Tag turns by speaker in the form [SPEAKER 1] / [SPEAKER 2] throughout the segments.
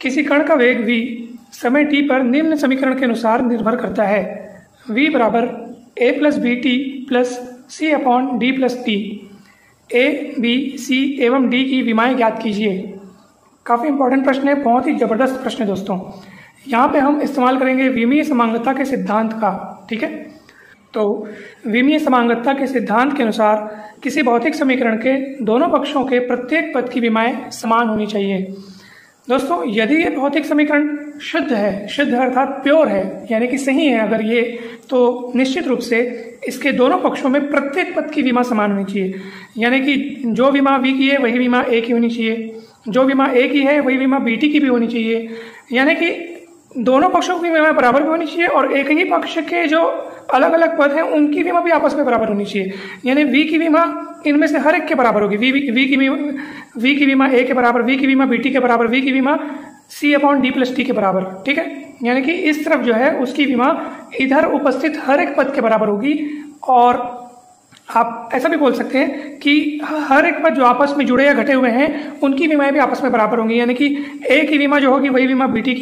[SPEAKER 1] किसी कण का वेग v समय t पर निम्न समीकरण के अनुसार निर्भर करता है। v बराबर a plus b t plus c upon d plus t. a, b, c एवं d की विमाएं ज्ञात कीजिए। काफ़ी इंपॉर्टेंट प्रश्न है, बहुत ही ज़बरदस्त प्रश्न है दोस्तों। यहाँ पे हम इस्तेमाल करेंगे विमीय समांगतता के सिद्धांत का। ठीक है, तो विमीय समांगतता के सिद्धांत के अनुसार किसी भौतिक समीकरण के दोनों पक्षों के प्रत्येक पद की विमाएं समान होनी चाहिए। दोस्तों, यदि ये भौतिक समीकरण शुद्ध है, शुद्ध अर्थात प्योर है, यानी कि सही है अगर ये, तो निश्चित रूप से इसके दोनों पक्षों में प्रत्येक पद की विमा समान होनी चाहिए। यानी कि जो विमा v की है वही विमा a की होनी चाहिए, जो विमा a की है वही विमा bt की भी होनी चाहिए। यानी कि दोनों पक्षों की विमा बराबर भी होनी चाहिए और एक ही पक्ष के जो अलग अलग पद हैं उनकी विमा भी आपस में बराबर होनी चाहिए। यानी v की विमा इनमें से हर एक के बराबर होगी। v की विमा a के बराबर, v की विमा bt के बराबर, v की विमा c upon d plus T के बराबर। ठीक है, यानी कि इस तरफ जो है उसकी विमा इधर उपस्थित हर एक पद के बराबर होगी। और आप ऐसा भी बोल सकते हैं कि हर एक पद जो आपस में जुड़े या घटे हुए हैं उनकी विमाएं भी आपस में बराबर होंगी। यानी कि a की विमा जो होगी वही विमा bt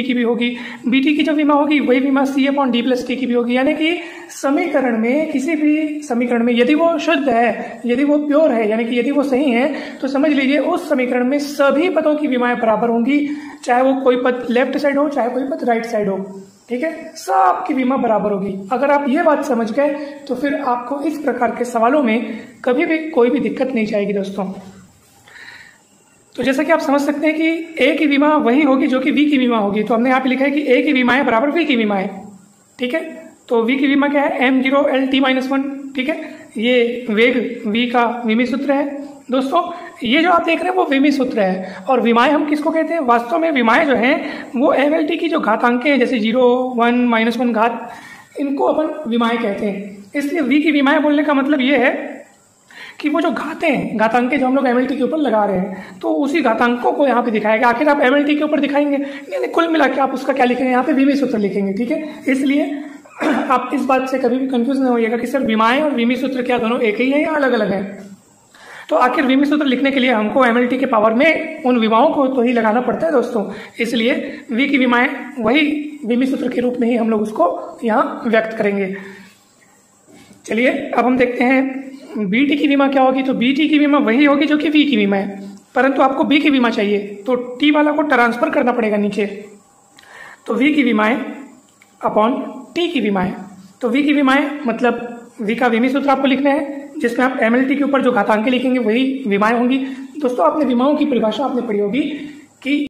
[SPEAKER 1] की भी होगी, bt की जो विमा होगी वही विमा c upon d plus T की भी होगी। यानी कि समीकरण में, किसी भी समीकरण में यदि वो शुद्ध है, यदि वो प्योर है, यानी कि यदि वो सही है, तो समझ लीजिए उस समीकरण में सभी पदों की विमाएं बराबर होंगी, चाहे वो कोई पद लेफ्ट साइड हो चाहे कोई पद राइट साइड हो। ठीक है, सबकी विमा बराबर होगी। अगर आप ये बात समझ गए तो फिर आपको इस प्रकार के सवालों में कभी भी कोई भी दिक्कत नहीं जाएगी दोस्तों। तो जैसा कि आप समझ सकते हैं कि a की विमा वही होगी जो कि v की विमा होगी, तो हमने यहाँ पे लिखा है कि a की विमाएं बराबर v की विमाएं। ठीक है, तो v की विमा क्या है, m0L_t-1। ठीक है, ये वेग v का विमीय सूत्र है। दोस्तों, ये जो आप देख रहे हैं वो विमीय सूत्र है। और विमाएं हम किसको कहते हैं, वास्तव में विमाएं जो हैं वो mLT की जो घातांकें हैं, जैसे 0, 1, -1 घात, इनको अपन विमाएं कहते हैं। इसलिए v की विमाएं बोलने का मतलब ये है कि वो जो घातांकें जो हम लोग mLT के ऊपर लगा रहे हैं, तो उसी घातांकों को यहाँ पे दिखाया गया। आखिर आप mLT के ऊपर दिखाएंगे, यानी कुल मिला के आप उसका क्या लिखेंगे, यहाँ पे विमीय सूत्र लिखेंगे। ठीक है, इसलिए आप इस बात से कभी भी कंफ्यूज नहीं होइएगा कि सर विमाएं और विमीय सूत्र क्या दोनों एक ही है या अलग अलग है। तो आखिर विमीय सूत्र लिखने के लिए हमको mLT के पावर में उन विमाओं को तो ही लगाना पड़ता है दोस्तों। इसलिए v की विमाएं वही विमीय सूत्र के रूप में ही हम लोग उसको यहाँ व्यक्त करेंगे। चलिए अब हम देखते हैं bt की विमा क्या होगी। तो bt की विमा वही होगी जो कि v की विमा है, परंतु आपको b की विमा चाहिए तो t वाला को ट्रांसफर करना पड़ेगा नीचे। तो v की विमाएं अपॉन t की विमाएं। तो v की विमाएं मतलब v का विमीय सूत्र आपको लिखना है, जिसमें आप mLT के ऊपर जो घातांकें लिखेंगे वही विमाएं होंगी। दोस्तों, आपने विमाओं की परिभाषा आपने पढ़ी होगी कि